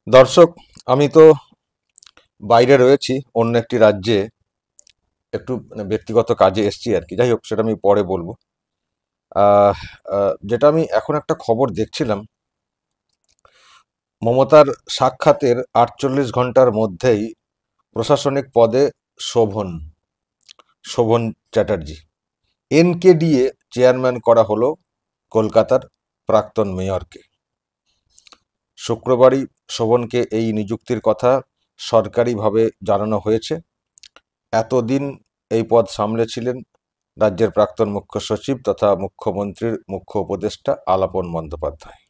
দর্শক, আমি তো বাইরে রয়েছি, অন্য একটি রাজ্যে একটু ব্যক্তিগত কাজে এসেছি আর কি। যাই হোক, সেটা আমি পরে বলবো। আহ, যেটা আমি এখন একটা খবর দেখছিলাম, মমতার সাক্ষাতের 48 ঘন্টার মধ্যেই প্রশাসনিক পদে শোভন শোভন চ্যাটার্জি এনকেডিএ চেয়ারম্যান করা হলো কলকাতার প্রাক্তন মেয়রকে। শুক্রবারই শোভনকে এই নিযুক্তির কথা সরকারিভাবে জানানো হয়েছে। এতদিন এই পদ সামলেছিলেন রাজ্যের প্রাক্তন মুখ্য সচিব তথা মুখ্যমন্ত্রীর মুখ্য উপদেষ্টা আলাপন বন্দ্যোপাধ্যায়।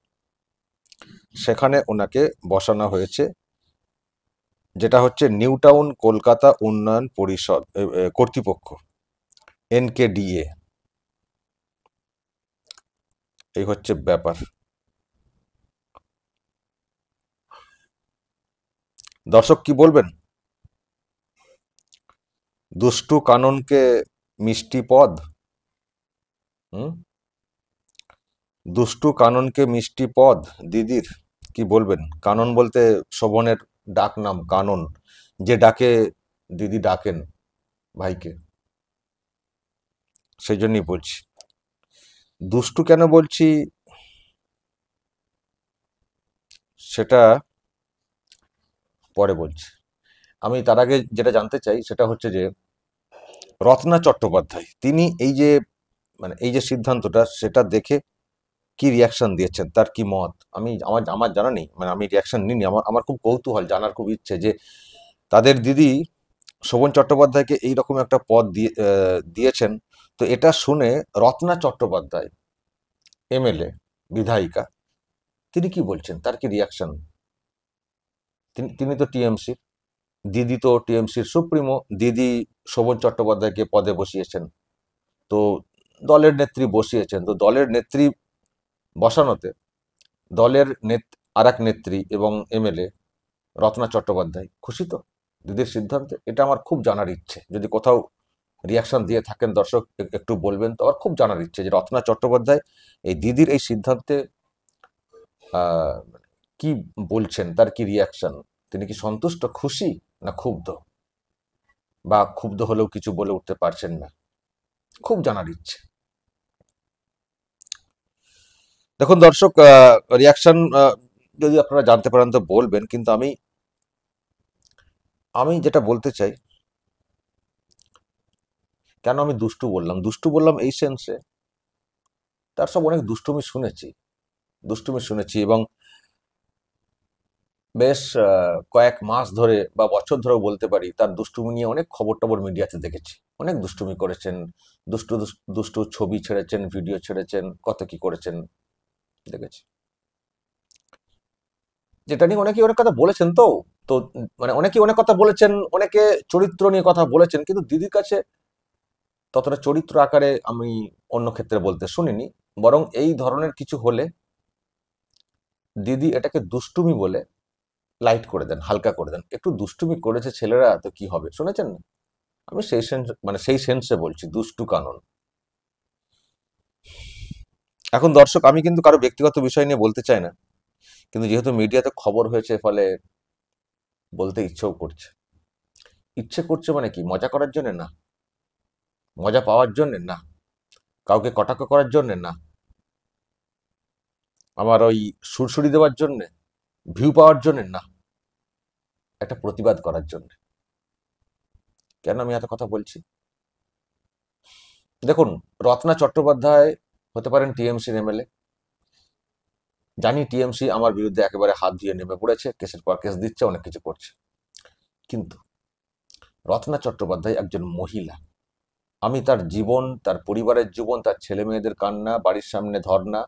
সেখানে ওনাকে বসানো হয়েছে, যেটা হচ্ছে নিউ টাউন কলকাতা উন্নয়ন পরিষদ কর্তৃপক্ষ, এনকেডিএ। এই হচ্ছে ব্যাপার। দর্শক কি বলবেন? দুষ্টু কাননকে মিষ্টি পদ। হুম দুষ্টু কাননকে মিষ্টি পদ দিদির। কি বলবেন? কানন বলতে শোভনের ডাক নাম কানন, যে ডাকে দিদি ডাকেন ভাইকে, সেই জন্যই বলছি। দুষ্টু কেন বলছি সেটা পরে বলছি। আমি তার আগে যেটা জানতে চাই সেটা হচ্ছে যে রত্না চট্টোপাধ্যায় তিনি এই যে সিদ্ধান্তটা, সেটা দেখে কি রিয়াকশন দিয়েছেন, তার কি মত। আমার আমার জানা নেই, আমি রিয়াকশন নিইনি। আমার আমার খুব কৌতূহল, জানার খুব ইচ্ছে যে তাদের দিদি শোভন চট্টোপাধ্যায়কে এইরকম একটা পদ দিয়েছেন। তো এটা শুনে রত্না চট্টোপাধ্যায়, এমএলএ, বিধায়িকা, তিনি কি বলছেন, তার কি রিয়াকশন? তিনি তো টিএমসি, দিদি তো টিএমসির সুপ্রিমো। দিদি শোভন চট্টোপাধ্যায়কে পদে বসিয়েছেন, তো দলের নেত্রী বসিয়েছেন, তো দলের নেত্রী বসানোতে দলের আর এক নেত্রী এবং এমএলএ রত্না চট্টোপাধ্যায় খুশি তো দিদির সিদ্ধান্তে? এটা আমার খুব জানার ইচ্ছে। যদি কোথাও রিয়াকশন দিয়ে থাকেন দর্শক, একটু বলবেন তো। আমার খুব জানার ইচ্ছে যে রত্না চট্টোপাধ্যায় এই দিদির এই সিদ্ধান্তে আহ, কি বলছেন, তার কি রিয়াকশন। তিনি কি সন্তুষ্ট, খুশি, না ক্ষুব্ধ, বা ক্ষুব্ধ হলেও কিছু বলে উঠতে পারছেন না? খুব জানার ইচ্ছে। দেখুন দর্শক, রিয়াকশন যদি আপনারা জানতে পারেন তো বলবেন, কিন্তু আমি আমি যেটা বলতে চাই, কেন আমি দুষ্টু বললাম এই সেন্সে, তার সব অনেক দুষ্টুমি শুনেছি এবং বেশ কয়েক মাস ধরে বা বছর ধরেও বলতে পারি, তার দুষ্টুমি নিয়ে অনেক খবর টবর মিডিয়াতে দেখেছি। অনেক দুষ্টুমি করেছেন, দুষ্টু দুষ্টু দুষ্টু ছবি ছেড়েছেন, ভিডিও ছেড়েছেন, কত কি করেছেন দেখেছি। যেটা নিয়ে অনেকেই অনেক কথা বলেছেন। তো তো অনেকেই অনেক কথা বলেছেন, অনেকে চরিত্র নিয়ে কথা বলেছেন, কিন্তু দিদির কাছে ততটা চরিত্র আকারে আমি অন্য ক্ষেত্রে বলতে শুনিনি। বরং এই ধরনের কিছু হলে দিদি এটাকে দুষ্টুমি বলে লাইট করে দেন, হালকা করে দেন। একটু দুষ্টুমি করেছে ছেলেরা, তো কি হবে, শুনেছেন না? আমি সেই সেন্সে বলছি, দুষ্টু কানন। এখন দর্শক, আমি কিন্তু কারো ব্যক্তিগত বিষয় নিয়ে বলতে চাই না, কিন্তু যেহেতু মিডিয়াতে খবর হয়েছে, ফলে বলতে ইচ্ছে করছে। মানে কি, মজা করার জন্য না, মজা পাওয়ার জন্য না, কাউকে কটাক্ষ করার জন্য না, আমার ওই সুরসুরি দেওয়ার জন্য, ভিউ পাওয়ার জন্য না, একটা প্রতিবাদ করার জন্য। কেন আমি এত কথা বলছি? দেখুন, রত্না চট্টোপাধ্যায় হতে পারেন টিএমসির এমএলএ। জানি টিএমসি আমার বিরুদ্ধে একেবারে হাত দিয়ে নেমে পড়েছে, কেসের পর কেস দিচ্ছে, অনেক কিছু করছে। কিন্তু রত্না চট্টোপাধ্যায় একজন মহিলা। আমি তার জীবন, তার পরিবারের জীবন, তার ছেলে মেয়েদের কান্না, বাড়ির সামনে ধর্ণা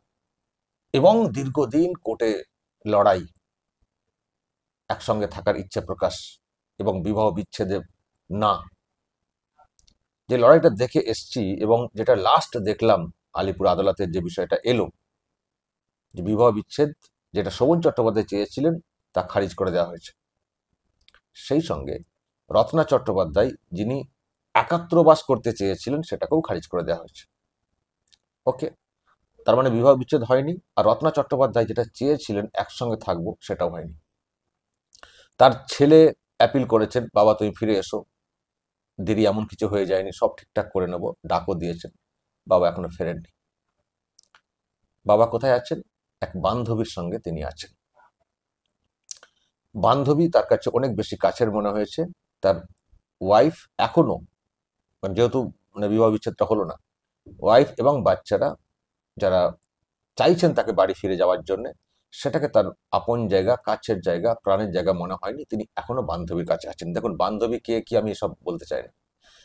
এবং দীর্ঘদিন কোর্টে লড়াই, একসঙ্গে থাকার ইচ্ছে প্রকাশ এবং বিবাহ বিচ্ছেদে না, যে লড়াইটা দেখে এসছি এবং যেটা লাস্ট দেখলাম আলিপুর আদালতের যে বিষয়টা এলো, যে বিবাহ বিচ্ছেদ যেটা শোভন চট্টোপাধ্যায় চেয়েছিলেন তা খারিজ করে দেওয়া হয়েছে। সেই সঙ্গে রত্না চট্টোপাধ্যায় যিনি একাত্রবাস করতে চেয়েছিলেন, সেটাকেও খারিজ করে দেওয়া হয়েছে। ওকে, তার মানে বিবাহ বিচ্ছেদ হয়নি। আর রত্না চট্টোপাধ্যায় যেটা চেয়েছিলেন একসঙ্গে থাকবো, সেটাও হয়নি। তার ছেলে অ্যাপিল করেছেন, বাবা তুমি ফিরে এসো, দিদি এমন কিছু হয়ে যায়নি, সব ঠিকঠাক করে নেব, ডাকও দিয়েছেন, বাবা এখনো ফেরেননি। বাবা কোথায় আছেন? এক বান্ধবীর সঙ্গে তিনি আছেন। বান্ধবী তার কাছে অনেক বেশি কাছের মনে হয়েছে। তার ওয়াইফ এখনো, যেহেতু বিবাহ বিচ্ছেদটা হলো না, ওয়াইফ এবং বাচ্চারা যারা চাইছেন তাকে বাড়ি ফিরে যাওয়ার জন্য, সেটাকে তার আপন জায়গা, কাছের জায়গা, প্রাণের জায়গা মনে হয়নি। তিনি এখনো বান্ধবীর কাছে আছেন। দেখুন, বান্ধবী কে কি আমি এসব বলতে চাই না,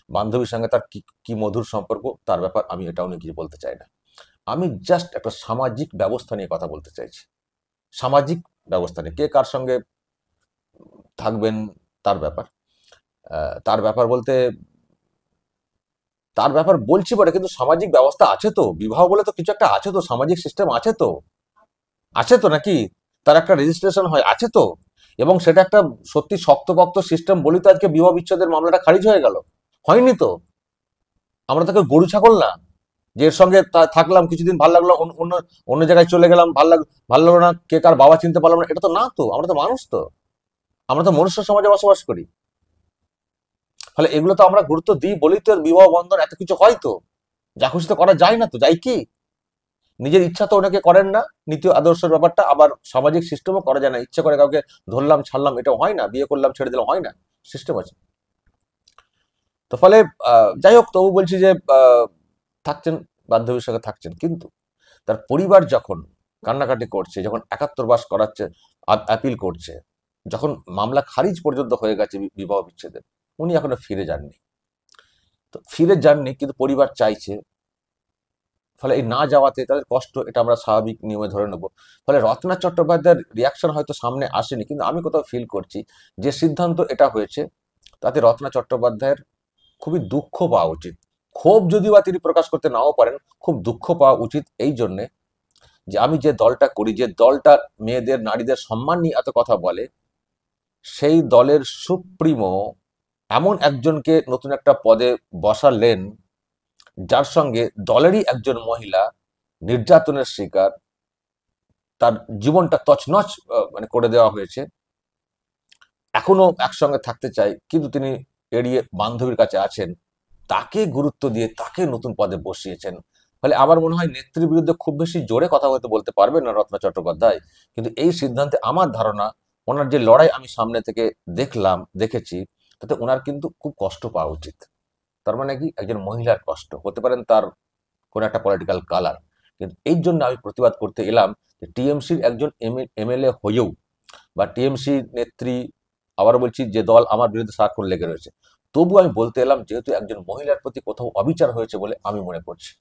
বান্ধবীর সঙ্গে তার কি কি মধুর সম্পর্ক তার ব্যাপার আমি এটাও নিয়ে কিছু বলতে চাই না। আমি জাস্ট একটা সামাজিক ব্যবস্থা নিয়ে কথা বলতে চাইছি। সামাজিক ব্যবস্থা নিয়ে কে কার সঙ্গে থাকবেন তার ব্যাপার। তার ব্যাপার বলতে তার ব্যাপার বলছি বটে, কিন্তু সামাজিক ব্যবস্থা আছে তো, বিবাহ বলে তো কিছু একটা আছে তো, সামাজিক সিস্টেম আছে তো, আছে তো নাকি? তার একটা রেজিস্ট্রেশন হয়, আছে তো। এবং সেটা একটা সত্যি শক্তপোক্ত সিস্টেম বলি তো আজকে বিবাহ বিচ্ছেদের মামলাটা খারিজ হয়ে গেল। হয়নি তো। আমরা তাকে গরু ছাগল না যে এর সঙ্গে থাকলাম কিছুদিন, ভালো লাগলো, অন্য অন্য জায়গায় চলে গেলাম, ভালো লাগলো না, কে কার বাবা চিনতে পারলাম না, এটা তো না তো। আমরা তো মানুষ তো, আমরা তো মনুষ্য সমাজে বসবাস করি। ফলে এগুলো তো আমরা গুরুত্ব দিই বলেই তো বিবাহ বন্ধন এত কিছু হয় তো। যা খুশি তো করা যায় না তো, যাই কি? নিজের ইচ্ছা তো অনেকে করেন না, নীতি আদর্শের ব্যাপারটা, আবার সামাজিক সিস্টেমও করা যায় না, ইচ্ছা করে কাউকে ধরলাম ছাড়লাম এটা হয় না, বিয়ে করলাম ছেড়ে দিলাম হয় না, সিস্টেম আছে। তো ফলে যাই হোক, তবু বলছি যে থাকছেন, বান্ধবীর সঙ্গে থাকছেন, কিন্তু তার পরিবার যখন কান্নাকাটি করছে, যখন ৭১ মাস করাচ্ছে, আপিল করছে, যখন মামলা খারিজ পর্যন্ত হয়ে গেছে বিবাহ বিচ্ছেদের, উনি এখনো ফিরে যাননি। তো ফিরে যাননি, কিন্তু পরিবার চাইছে। ফলে এই না যাওয়াতে তাদের কষ্ট, এটা আমরা স্বাভাবিক নিয়মে ধরে নেব। ফলে রত্না চট্টোপাধ্যায়ের রিয়াকশন হয়তো সামনে আসেনি, কিন্তু আমি কোথাও ফিল করছি যে সিদ্ধান্ত এটা হয়েছে, তাতে রত্না চট্টোপাধ্যায়ের খুবই দুঃখ পাওয়া উচিত। ক্ষোভ যদিও বা তিনি প্রকাশ করতে নাও পারেন, খুব দুঃখ পাওয়া উচিত এই জন্যে যে আমি যে দলটা করি, যে দলটা মেয়েদের নারীদের সম্মান নিয়ে এত কথা বলে, সেই দলের সুপ্রিমো এমন একজনকে নতুন একটা পদে বসালেন, যার সঙ্গে দলেরই একজন মহিলা নির্যাতনের শিকার, তার জীবনটা তছনছ মানে করে দেওয়া হয়েছে, এখনো একসঙ্গে থাকতে চাই, কিন্তু তিনি এড়িয়ে বান্ধবীর কাছে আছেন, তাকে গুরুত্ব দিয়ে তাকে নতুন পদে বসিয়েছেন। ফলে আমার মনে হয় নেত্রীর বিরুদ্ধে খুব বেশি জোরে কথা হয়তো বলতে পারবেন না রত্না চট্টোপাধ্যায়, কিন্তু এই সিদ্ধান্তে আমার ধারণা, ওনার যে লড়াই আমি সামনে থেকে দেখেছি, তাতে ওনার কিন্তু খুব কষ্ট পাওয়া উচিত। তার মানে কি, একজন মহিলার কষ্ট হতে পারেন তার কোন একটা পলিটিক্যাল কালার, কিন্তু এই জন্য আমি প্রতিবাদ করতে এলাম যে টিএমসির একজন এমএলএ হয়েও, বা টিএমসি নেত্রী, আবার বলছি যে দল আমার বিরুদ্ধে সারাক্ষণ লেগে রয়েছে, তবু আমি বলতে এলাম যেহেতু একজন মহিলার প্রতি কোথাও অবিচার হয়েছে বলে আমি মনে করছি।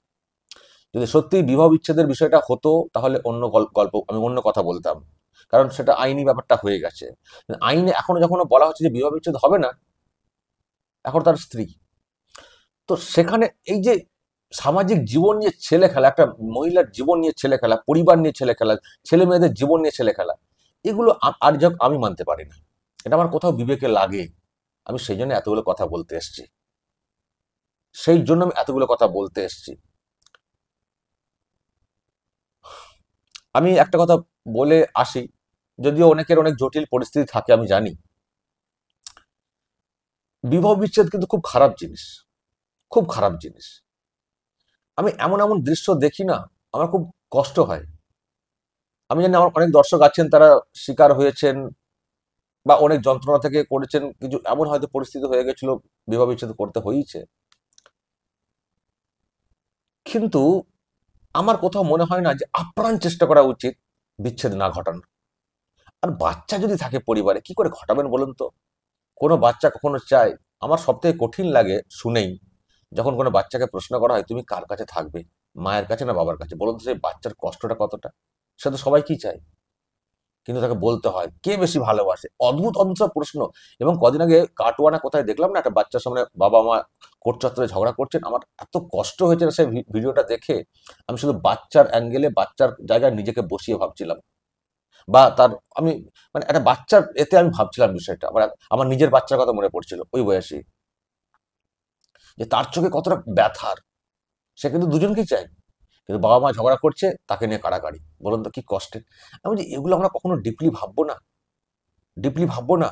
যদি সত্যি বিবাহ বিচ্ছেদের বিষয়টা হতো, তাহলে অন্য গল্প, আমি অন্য কথা বলতাম, কারণ সেটা আইনি ব্যাপারটা হয়ে গেছে। আইনে এখনো যখন বলা হচ্ছে যে বিবাহ বিচ্ছেদ হবে না, এখন তার স্ত্রী, তো সেখানে এই যে সামাজিক জীবন নিয়ে ছেলে খেলা, একটা মহিলার জীবন নিয়ে ছেলে খেলা, পরিবার নিয়ে ছেলে খেলা, ছেলে মেয়েদের জীবন নিয়ে ছেলে খেলা, এগুলো আর যাক আমি মানতে পারি না, এটা আমার কোথাও বিবেকে লাগে। আমি সেই জন্য এতগুলো কথা বলতে এসেছি, সেই জন্য আমি এতগুলো কথা বলতে এসেছি। আমি একটা কথা বলে আসি, যদিও অনেকের অনেক জটিল পরিস্থিতি থাকে আমি জানি, বিবাহ বিচ্ছেদ কিন্তু খুব খারাপ জিনিস, খুব খারাপ জিনিস। আমি এমন এমন দৃশ্য দেখি না, আমার খুব কষ্ট হয়। আমি জানি আমার অনেক দর্শক আছেন, তারা শিকার হয়েছেন বা অনেক যন্ত্রণা থেকে করেছেন, কিছু এমন হয়তো পরিস্থিতি হয়ে গেছিল বিবাহ বিচ্ছেদ করতে হয়েছে, কিন্তু আমার কোথাও মনে হয় না যে আপ্রাণ চেষ্টা করা উচিত বিচ্ছেদ না ঘটানো। আর বাচ্চা যদি থাকে পরিবারে, কি করে ঘটাবেন বলুন তো? কোনো বাচ্চা কখনো চায়? আমার সব থেকে কঠিন লাগে শুনেই, যখন কোনো বাচ্চাকে প্রশ্ন করা হয় তুমি কার কাছে থাকবে, মায়ের কাছে না বাবার কাছে, বলুন তো সেই বাচ্চার কষ্টটা কতটা। সে তো সবাই কি চায়, কিন্তু তাকে বলতে হয় কে বেশি ভালোবাসে, অদ্ভুত অদ্ভুত সব প্রশ্ন। এবং কদিন আগে কাটোয়ানা কোথায় দেখলাম না, একটা বাচ্চার সামনে বাবা মা কোর্ট চত্বরে ঝগড়া করছেন, আমার এত কষ্ট হয়েছে না সেই ভিডিওটা দেখে। আমি শুধু বাচ্চার অ্যাঙ্গেলে, বাচ্চার জায়গায় নিজেকে বসিয়ে ভাবছিলাম, বা তার আমি মানে একটা বাচ্চার এতে আমি ভাবছিলাম বিষয়টা, আমার আমার নিজের বাচ্চার কথা মনে পড়ছিল ওই বয়সী, যে তার চোখে কতটা ব্যথার। সে কিন্তু দুজনকেই চায়, কিন্তু বাবা মা ঝগড়া করছে, তাকে নিয়ে কাড়াকাড়ি, বলুন তো কি কষ্টের। আমি যে এগুলো আমরা কখনো ডিপলি ভাববো না, ডিপলি ভাববো না?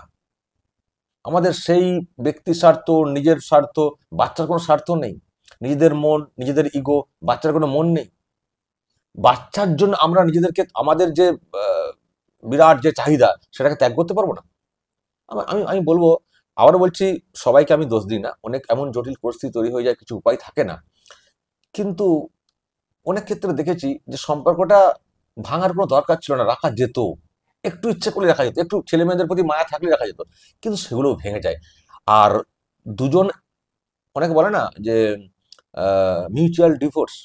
আমাদের সেই ব্যক্তি স্বার্থ, নিজের স্বার্থ, বাচ্চার কোনো স্বার্থ নেই, নিজেদের মন, নিজেদের ইগো, বাচ্চার কোনো মন নেই। বাচ্চার জন্য আমরা নিজেদেরকে, আমাদের যে বিরাট যে চাহিদা, সেটাকে ত্যাগ করতে পারবো না? আমি আমি বলবো, আবারও বলছি, সবাইকে আমি দোষ দিই না, অনেক এমন জটিল পরিস্থিতি তৈরি হয়ে যায়, কিছু উপায় থাকে না। কিন্তু অনেক ক্ষেত্রে দেখেছি যে সম্পর্কটা ভাঙার কোনো দরকার ছিল না, রাখা যেত, একটু ইচ্ছে করলে রাখা যেত, একটু ছেলে মেয়েদের প্রতি মায়া থাকলে রাখা যেত, কিন্তু সেগুলোও ভেঙে যায়। আর দুজন, অনেকে বলে না যে মিউচুয়াল ডিভোর্স,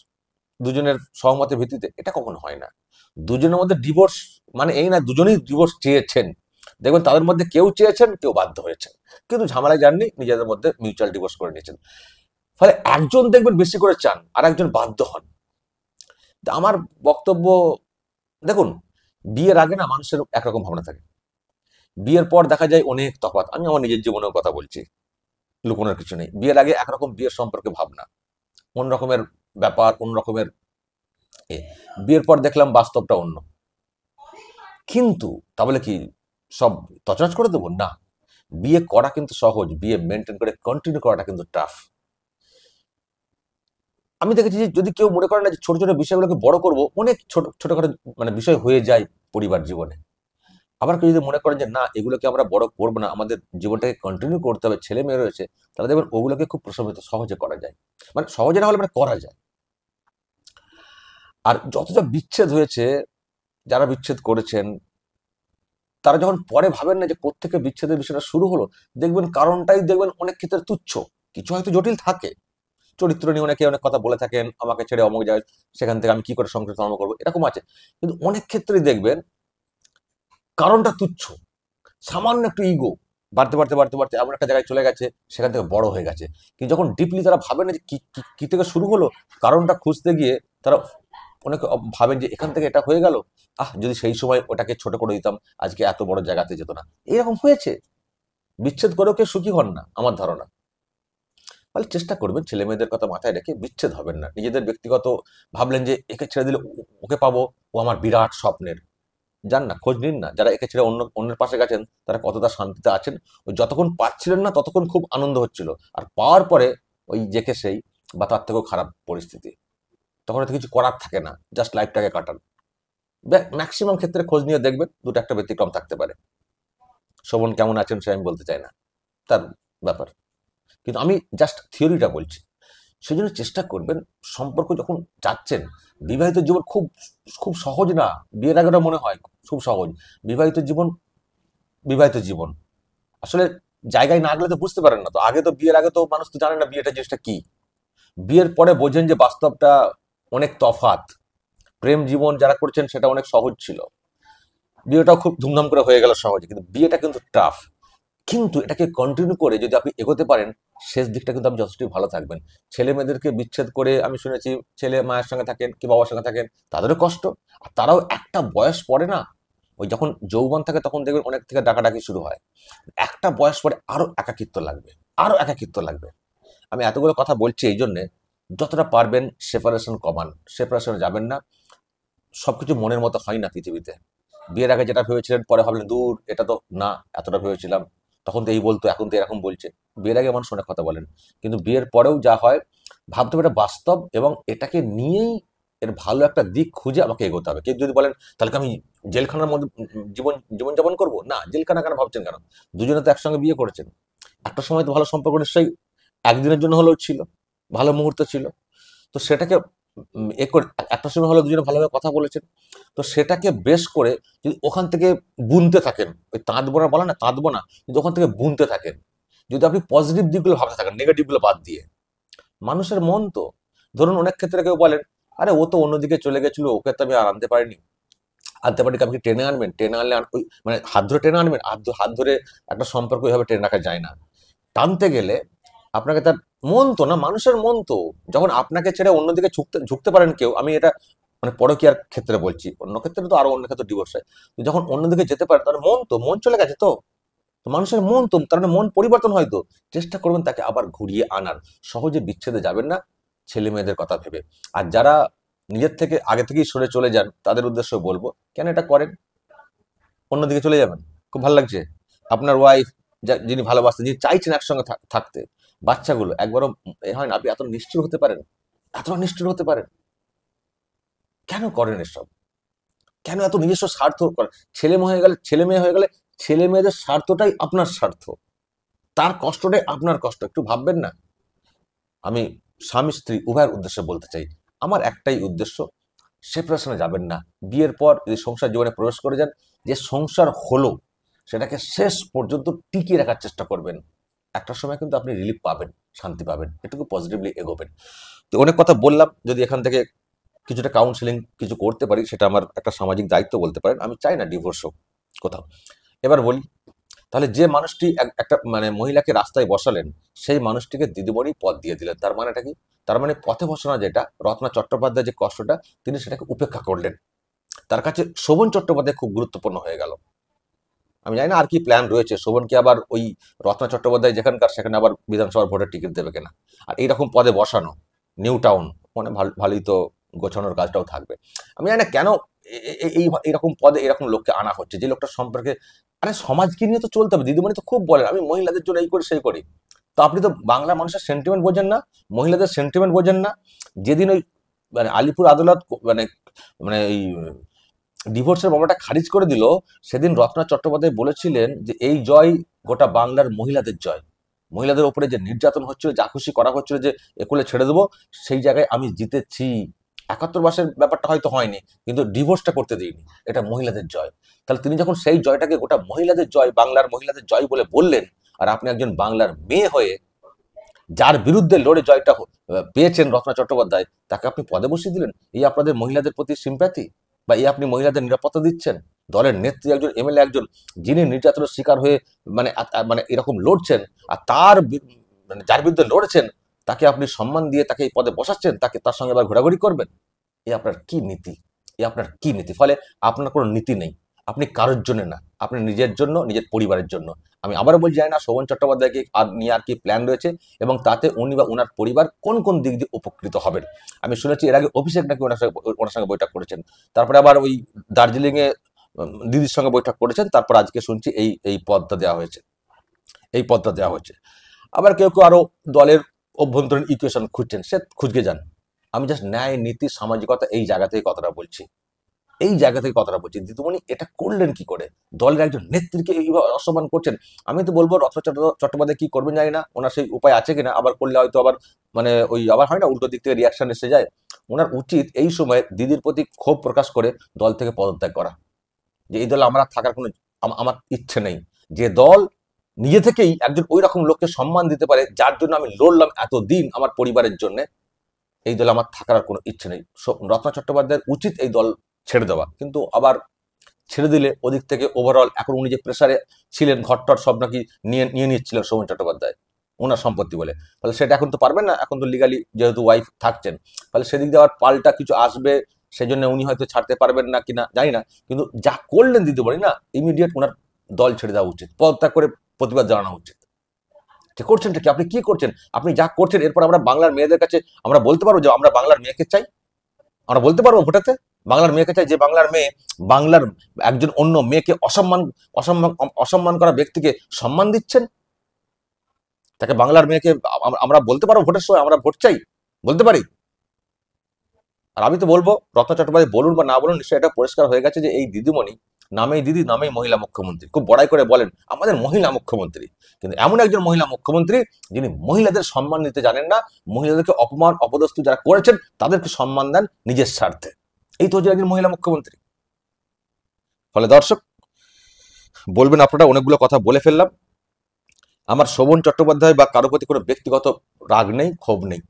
দুজনের সহমতের ভিত্তিতে, এটা কখনো হয় না। দুজনের মধ্যে ডিভোর্স মানে এই না দুজনেই ডিভোর্স চেয়েছেন, দেখবেন তাদের মধ্যে কেউ চেয়েছেন, কেউ বাধ্য হয়েছেন, কিন্তু ঝামেলায় যাননি, নিজেদের মধ্যে মিউচুয়াল ডিভোর্স করে নিয়েছেন। ফলে একজন দেখবেন বেশি করে চান, আর একজন বাধ্য হন। তা আমার বক্তব্য, দেখুন, বিয়ের আগে না মানুষের একরকম ভাবনা থাকে, বিয়ের পর দেখা যায় অনেক তফাৎ। আমি আমার নিজের জীবনের কথা বলছি, লুকোনোর কিছু নেই। বিয়ের আগে একরকম বিয়ের সম্পর্কে ভাবনা, অন্য রকমের ব্যাপার, অন্য রকমের এ। বিয়ের পর দেখলাম বাস্তবটা অন্য। কিন্তু তা বলে কি সব তছনছ করে দেবো? না। বিয়ে করা কিন্তু সহজ, বিয়ে মেনটেন করে কন্টিনিউ করাটা কিন্তু টাফ। আমি দেখেছি যে যদি কেউ মনে করে না যে ছোট ছোট বিষয়গুলোকে বড় করব, অনেক ছোট ছোটখাটো মানে বিষয় হয়ে যায় পরিবার জীবনে। আবার কেউ যদি মনে করেন যে না, এগুলোকে আমরা বড় করবো না, আমাদের জীবনটাকে কন্টিনিউ করতে হবে, ছেলে মেয়ে রয়েছে, তাহলে দেখবেন ওগুলোকে খুব প্রশমিত সহজে করা যায়। মানে সহজে না হলে মানে করা যায়। আর যতটা বিচ্ছেদ হয়েছে, যারা বিচ্ছেদ করেছেন, তারা যখন পরে ভাবেন না যে কোত্থেকে বিচ্ছেদের বিষয়টা শুরু হলো, দেখবেন কারণটাই দেখবেন অনেক ক্ষেত্রে তুচ্ছ, কিছু হয়তো জটিল থাকে। চরিত্র নিয়ে অনেকে অনেক কথা বলে থাকেন, আমাকে ছেড়ে অমুক যায়, সেখান থেকে আমি কি করে সংসার ধর্ম করবো, এরকম আছে। কিন্তু অনেক ক্ষেত্রেই দেখবেন কারণটা তুচ্ছ, সামান্য একটু ইগো বাড়তে বাড়তে বাড়তে বাড়তে এমন একটা জায়গায় চলে গেছে, সেখান থেকে বড় হয়ে গেছে। কিন্তু যখন ডিপলি তারা ভাবে না যে কি থেকে শুরু হলো, কারণটা খুঁজতে গিয়ে তারা অনেকে ভাবেন যে এখান থেকে এটা হয়ে গেল, যদি সেই সময় ওটাকে ছোট করে দিতাম, আজকে এত বড় জায়গাতে যেত না। এরকম হয়েছে। বিচ্ছেদ করেও কেউ সুখী হন না আমার ধারণা। ফলে চেষ্টা করবেন ছেলে মেয়েদের কথা মাথায় রেখে বিচ্ছেদ হবেন না। নিজেদের ব্যক্তিগত ভাবলেন যে একে ছেড়ে দিলে ওকে পাবো, ও আমার বিরাট স্বপ্নের, যান না, খোঁজ নিন না, যারা একে ছেড়ে অন্যের পাশে গেছেন তারা কতটা শান্তিতে আছেন। ওই যতক্ষণ পাচ্ছিলেন না ততক্ষণ খুব আনন্দ হচ্ছিল, আর পাওয়ার পরে ওই যেকে সেই বা তার থেকেও খারাপ পরিস্থিতি, তখন হয়তো কিছু করার থাকে না, জাস্ট লাইফটাকে কাটান। ম্যাক্সিমাম ক্ষেত্রে খোঁজ নিয়ে দেখবেন দুটো একটা ব্যতিক্রম থাকতে পারে। শোভন কেমন আছেন সে আমি বলতে চাই না, তার ব্যাপার, কিন্তু আমি জাস্ট থিওরিটা বলছি। সেই জন্য চেষ্টা করবেন, সম্পর্ক যখন যাচ্ছেন, বিবাহিত জীবন খুব খুব সহজ না। বিয়ের আগেটা মনে হয় খুব সহজ, বিবাহিত জীবন, বিবাহিত জীবন আসলে জায়গায় না গেলে তো বুঝতে পারেন না। তো আগে তো, বিয়ের আগে তো মানুষ তো জানে না বিয়েটা জিনিসটা কি। বিয়ের পরে বোঝেন যে বাস্তবটা অনেক তফাৎ। প্রেম জীবন যারা করছেন সেটা অনেক সহজ ছিল, বিয়েটাও খুব ধুমধাম করে হয়ে গেল সহজে, কিন্তু বিয়েটা কিন্তু টাফ। কিন্তু এটাকে কন্টিনিউ করে যদি আপনি এগোতে পারেন, শেষ দিকটা কিন্তু আপনি যথেষ্টই ভালো থাকবেন। ছেলে মেয়েদেরকে বিচ্ছেদ করে, আমি শুনেছি ছেলে মায়ের সঙ্গে থাকেন কি বাবার সঙ্গে থাকেন, তাদেরও কষ্ট। আর তারাও একটা বয়স পরে না, ওই যখন যৌবন থাকে তখন দেখবেন অনেক থেকে ডাকাডাকি শুরু হয়, একটা বয়স পরে আরো একাকিত্ব লাগবে, আরো একাকিত্ব লাগবে। আমি এতগুলো কথা বলছি এই জন্যে, যতটা পারবেন সেপারেশন কমান, সেপারেশনে যাবেন না। সবকিছু মনের মতো হয় না পৃথিবীতে। বিয়ের আগে যেটা ভেবেছিলেন পরে ভাবলেন দূর, এটা তো না, এতটা ভেবেছিলাম, তখন তো এই বলতো, এখন তো এরকম বলছে। বিয়ের আগে মানুষ অনেক কথা বলেন, কিন্তু বিয়ের পরেও যা হয়, ভাবতে হবে এটা বাস্তব, এবং এটাকে নিয়েই এর ভালো একটা দিক খুঁজে আমাকে এগোতে হবে। কেউ যদি বলেন তাহলে কি আমি জেলখানার মধ্যে জীবনযাপন করবো, না, জেলখানা কেন ভাবছেন কেন? দুজনে তো একসঙ্গে বিয়ে করেছেন, একটা সময় তো ভালো সম্পর্ক নিশ্চয়ই একদিনের জন্য হলেও ছিল, ভালো মুহূর্ত ছিল। তো সেটাকে এ করে একটা সময় হলো দুজনে ভালোভাবে কথা বলেছেন, তো সেটাকে বেশ করে যদি ওখান থেকে বুনতে থাকেন, ওই তাঁত বোনা বলে না, তাঁত বোনা, যদি ওখান থেকে বুনতে থাকেন, যদি আপনি পজিটিভ দিকগুলো ভাবতে থাকেন, নেগেটিভগুলো বাদ দিয়ে। মানুষের মন তো, ধরুন অনেক ক্ষেত্রে কেউ বলেন আরে ও তো অন্যদিকে চলে গেছিল, ওকে তো আমি আর আনতে পারিনি। আনতে পারি, আপনি টেনে আনবেন, টেনে আনলে ওই মানে হাত ধরে টেনে আনবেন, হাত ধরে একটা সম্পর্ক ওইভাবে টেনে রাখা যায় না। টানতে গেলে আপনাকে তার, মন তো না, মানুষের মন তো, যখন আপনাকে ছেড়ে অন্যদিকে ঝুঁকতে ঝুঁকতে পারেন কেউ, আমি এটা মানে পরকীয়ার ক্ষেত্রে বলছি, অন্য ক্ষেত্রে তো আরো, অন্য ক্ষেত্রে ডিভোর্স হয়, তো যখন অন্যদিকে যেতে পারে তার মন তো, মন চলে গেছে তো। তো মানুষের মন তো, তার মানে মন পরিবর্তন হয় তো, চেষ্টা করবেন তাকে আবার ঘুরিয়ে আনার। সহজে বিচ্ছেদে যাবেন না ছেলে মেয়েদের কথা ভেবে। আর যারা নিজের থেকে আগে থেকেই সরে চলে যান, তাদের উদ্দেশ্যে বলবো কেন এটা করেন, অন্যদিকে চলে যাবেন, খুব ভালো লাগছে। আপনার ওয়াইফ যিনি ভালোবাসতেন, যিনি চাইছেন একসঙ্গে থাকতে, বাচ্চাগুলো একবারও হয় না আপনি এত নিষ্ঠুর হতে পারেন, এতটা নিষ্ঠুর হতে পারেন? কেন করেন এসব? কেন এত নিজস্ব স্বার্থ করেন? ছেলে মেয়ে হয়ে গেলে ছেলে মেয়েদের স্বার্থটাই আপনার স্বার্থ, তার কষ্টটাই আপনার কষ্ট। একটু ভাববেন না? আমি স্বামী স্ত্রী উভয়ের উদ্দেশ্যে বলতে চাই, আমার একটাই উদ্দেশ্য, সেপারেশনে যাবেন না। বিয়ের পর যদি সংসার জীবনে প্রবেশ করে যান, যে সংসার হলো সেটাকে শেষ পর্যন্ত টিকিয়ে রাখার চেষ্টা করবেন। একটা সময় কিন্তু আপনি রিলিফ পাবেন, শান্তি পাবেন, এটুকু পজিটিভলি এগোবেন। তো অনেক কথা বললাম, যদি এখান থেকে কিছুটা কাউন্সিলিং কিছু করতে পারি, সেটা আমার একটা সামাজিক দায়িত্ব বলতে পারেন। আমি চাই না ডিভোর্স হোক কোথাও। এবার বলি, তাহলে যে মানুষটি একটা মানে মহিলাকে রাস্তায় বসালেন, সেই মানুষটিকে দিদিমণি পদ দিয়ে দিলেন, তার মানেটা কি? তার মানে পথে বসানো যেটা, রত্না চট্টোপাধ্যায় যে কষ্টটা, তিনি সেটাকে উপেক্ষা করলেন। তার কাছে শোভন চট্টোপাধ্যায় খুব গুরুত্বপূর্ণ হয়ে গেল। আমি জানি না আর কি প্ল্যান রয়েছে, শোভনকে আবার ওই রত্না চট্টোপাধ্যায় যেখানকার সেখানে আবার বিধানসভার ভোটের টিকিট দেবে কিনা। আর এইরকম পদে বসানো, নিউ টাউন মানে ভালোই তো গোছানোর কাজটাও থাকবে। আমি জানি না কেন এইরকম পদে এরকম লোককে আনা হচ্ছে, যে লোকটা সম্পর্কে, আরে সমাজকে নিয়ে তো চলতে হবে। দিদিমণি তো খুব বলেন, আমি মহিলাদের জন্য এই করি সেই করি। তো আপনি তো বাংলা মানুষের সেন্টিমেন্ট বোঝেন না, মহিলাদের সেন্টিমেন্ট বোঝেন না। যেদিন ওই মানে আলিপুর আদালত মানে মানে এই ডিভোর্সের মামলাটা খারিজ করে দিল, সেদিন রত্না চট্টোপাধ্যায় বলেছিলেন যে এই জয় গোটা বাংলার মহিলাদের জয়। মহিলাদের ওপরে যে নির্যাতন হচ্ছিল, যা খুশি করা হচ্ছিল, যে একুলে ছেড়ে দেবো, সেই জায়গায় আমি জিতেছি। 71 মাসের ব্যাপারটা হয়তো হয়নি, কিন্তু ডিভোর্সটা করতে দিইনি, এটা মহিলাদের জয়। তাহলে তিনি যখন সেই জয়টাকে গোটা মহিলাদের জয়, বাংলার মহিলাদের জয় বলে বললেন, আর আপনি একজন বাংলার মেয়ে হয়ে যার বিরুদ্ধে লড়ে জয়টা পেয়েছেন রত্না চট্টোপাধ্যায়, তাকে আপনি পদে বসিয়ে দিলেন। এই আপনাদের মহিলাদের প্রতি সিম্প্যাথি, বা এই আপনি মহিলাদের নিরাপত্তা দিচ্ছেন? দলের নেত্রী একজন, এমএলএ একজন, যিনি নির্যাতনের শিকার হয়ে মানে মানে এরকম লড়ছেন, আর মানে যার বিরুদ্ধে লড়েছেন, তাকে আপনি সম্মান দিয়ে তাকে এই পদে বসাচ্ছেন, তাকে তার সঙ্গে আবার ঘোরাঘুরি করবেন? এ আপনার কি নীতি? এ আপনার কি নীতি? ফলে আপনার কোনো নীতি নেই। আপনি কারোর জন্য না, আপনি নিজের জন্য, নিজের পরিবারের জন্য। আমি আবারও বলছি, জানি না শোভন চট্টোপাধ্যায়কে আর নিয়ে আর কি প্ল্যান রয়েছে, এবং তাতে উনি বা ওনার পরিবার কোন কোন দিক দিয়ে উপকৃত হবেন। আমি শুনেছি এর আগে অভিষেক নাকি ওনার সঙ্গে বৈঠক করেছেন, তারপরে আবার ওই দার্জিলিংয়ে দিদির সঙ্গে বৈঠক করেছেন, তারপর আজকে শুনছি এই এই পদটা দেওয়া হয়েছে, এই পদটা দেওয়া হয়েছে। আবার কেউ কেউ আরো দলের অভ্যন্তরীণ ইকুয়েশন খুঁজছেন, সে খুঁজকে যান। আমি জাস্ট ন্যায়, নীতি, সামাজিকতা, এই জায়গা থেকে কথাটা বলছি, এই জায়গা থেকে কথাটা বলছি। দিদিমণি এটা করলেন কি করে? দলের একজন নেত্রীকে এইভাবে অসম্মান করছেন। আমি তো বলবো রত্ন চট্টোপাধ্যায় কি করবেন জানি না, ওনার সেই উপায় আছে কিনা, আবার করলে হয়তো আবার মানে ওই আবার হয় না, উল্টো দিক থেকে রিয়াকশন এসে যায়। ওনার উচিত এই সময় দিদির প্রতি ক্ষোভ প্রকাশ করে দল থেকে পদত্যাগ করা, যে এই দলে আমার থাকার কোনো আমার ইচ্ছে নেই। যে দল নিজে থেকেই একজন ওই রকম লোককে সম্মান দিতে পারে, যার জন্য আমি লড়লাম এতদিন আমার পরিবারের জন্য, এই দলে আমার থাকার আর কোনো ইচ্ছে নেই। রত্না চট্টোপাধ্যায়ের উচিত এই দল ছেড়ে দেওয়া। কিন্তু আবার ছেড়ে দিলে ওদিক থেকে ওভারঅল এখন উনি যে প্রেসারে ছিলেন, ঘরটর সব নাকি নিয়ে নিচ্ছিলেন শোভন চট্টোপাধ্যায় ওনার সম্পত্তি বলে, তাহলে সেটা এখন তো পারবেন না, এখন তো লিগালি যেহেতু ওয়াইফ থাকছেন, তাহলে সেদিক দিয়ে আবার পাল্টা কিছু আসবে, সেই জন্য উনি হয়তো ছাড়তে পারবেন না কিনা জানি না। কিন্তু যা করলেন দিতে পারি না, ইমিডিয়েট ওনার দল ছেড়ে দেওয়া উচিত, পদত্যাগ করে প্রতিবাদ জানানো উচিত। যে করছেনটা কি, আপনি কি করছেন? আপনি যা করছেন, এরপর আমরা বাংলার মেয়েদের কাছে আমরা বলতে পারবো যে আমরা বাংলার মেয়েকে চাই? আমরা বলতে পারবো ভোটাতে বাংলার মেয়েকে চাই? যে বাংলার মেয়ে বাংলার একজন অন্য মেয়েকে অসম্মান অসম্মান করা ব্যক্তিকে সম্মান দিচ্ছেন, তাকে বাংলার মেয়েকে আমরা বলতে পারবো ভোটের সময় আমরা ভোট চাই? বলতে পারি? আর আমি তো বলবো রত্না চট্টোপাধ্যায় বলুন বা না বলুন, নিশ্চয়ই এটা পরিষ্কার হয়ে গেছে যে এই দিদিমণি নামেই দিদি, নামেই মহিলা মুখ্যমন্ত্রী, খুব বড়াই করে বলেন আমাদের মহিলা মুখ্যমন্ত্রী, কিন্তু এমন একজন মহিলা মুখ্যমন্ত্রী যিনি মহিলাদের সম্মান দিতে জানেন না, মহিলাদেরকে অপমান অপদস্থ যারা করেছেন তাদেরকে সম্মান দেন নিজের স্বার্থে। এই তো একজন মহিলা মুখ্যমন্ত্রী। ফলে দর্শক বলবেন, আপনারা অনেকগুলো কথা বলে ফেললাম। আমার শোভন চট্টোপাধ্যায় বা কারো প্রতি কোনো ব্যক্তিগত রাগ নেই, ক্ষোভ নেই।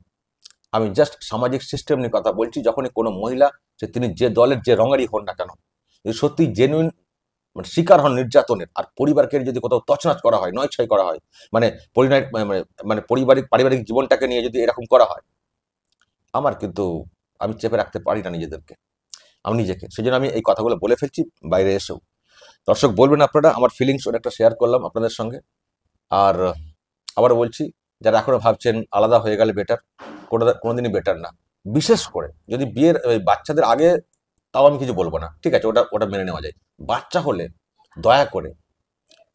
আমি জাস্ট সামাজিক সিস্টেম নিয়ে কথা বলছি। যখনই কোনো মহিলা, যে তিনি যে দলের যে রঙেরই হন না কেন, যদি সত্যি জেনুইন মানে শিকার হন নির্যাতনের, আর পরিবারকে যদি কোথাও তছনছ করা হয়, নয় ছয় করা হয়, মানে মানে পারিবারিক জীবনটাকে নিয়ে যদি এরকম করা হয়, আমার কিন্তু আমি চেপে রাখতে পারি না নিজেদেরকে, আমি নিজেকে, সেই জন্য আমি এই কথাগুলো বলে ফেলছি বাইরে এসেও। দর্শক বলবেন আপনারা, আমার ফিলিংস অনেকটা শেয়ার করলাম আপনাদের সঙ্গে। আর আবার বলছি, যারা এখনো ভাবছেন আলাদা হয়ে গেলে বেটার, কোনোদিনই বেটার না। বিশেষ করে যদি বিয়ের বাচ্চাদের আগে, তাও আমি কিছু বলবো না, ঠিক আছে, ওটা ওটা মেনে নেওয়া যায়। বাচ্চা হলে দয়া করে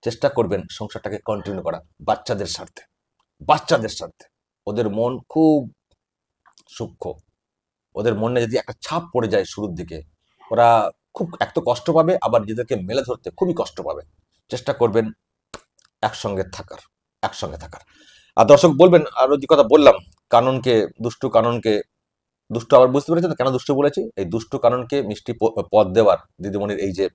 চেষ্টা করবেন সংসারটাকে কন্টিনিউ করা বাচ্চাদের স্বার্থে, বাচ্চাদের স্বার্থে। ওদের মন খুব সূক্ষ্ম, ওদের মনে যদি একটা ছাপ পড়ে যায় শুরুর দিকে, ওরা খুব এক তো কষ্ট পাবে, আবার নিজেদেরকে মেলে ধরতে খুবই কষ্ট পাবে। চেষ্টা করবেন একসঙ্গে থাকার, একসঙ্গে থাকার। আর দর্শক বলবেন, আরো যে কথা বললাম, কাননকে, দুষ্টু কাননকে, দুষ্টু আবার বুঝতে পেরেছেন কেন দুষ্টু বলেছি? এই দুষ্টু কাননকে মিষ্টি পদ দেওয়ার দিদিমণির এই যে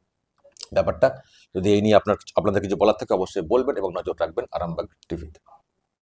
ব্যাপারটা, যদি এই নিয়ে আপনাদের কিছু বলার থাকে অবশ্যই বলবেন এবং নজর রাখবেন আরামবাগ টিভিতে।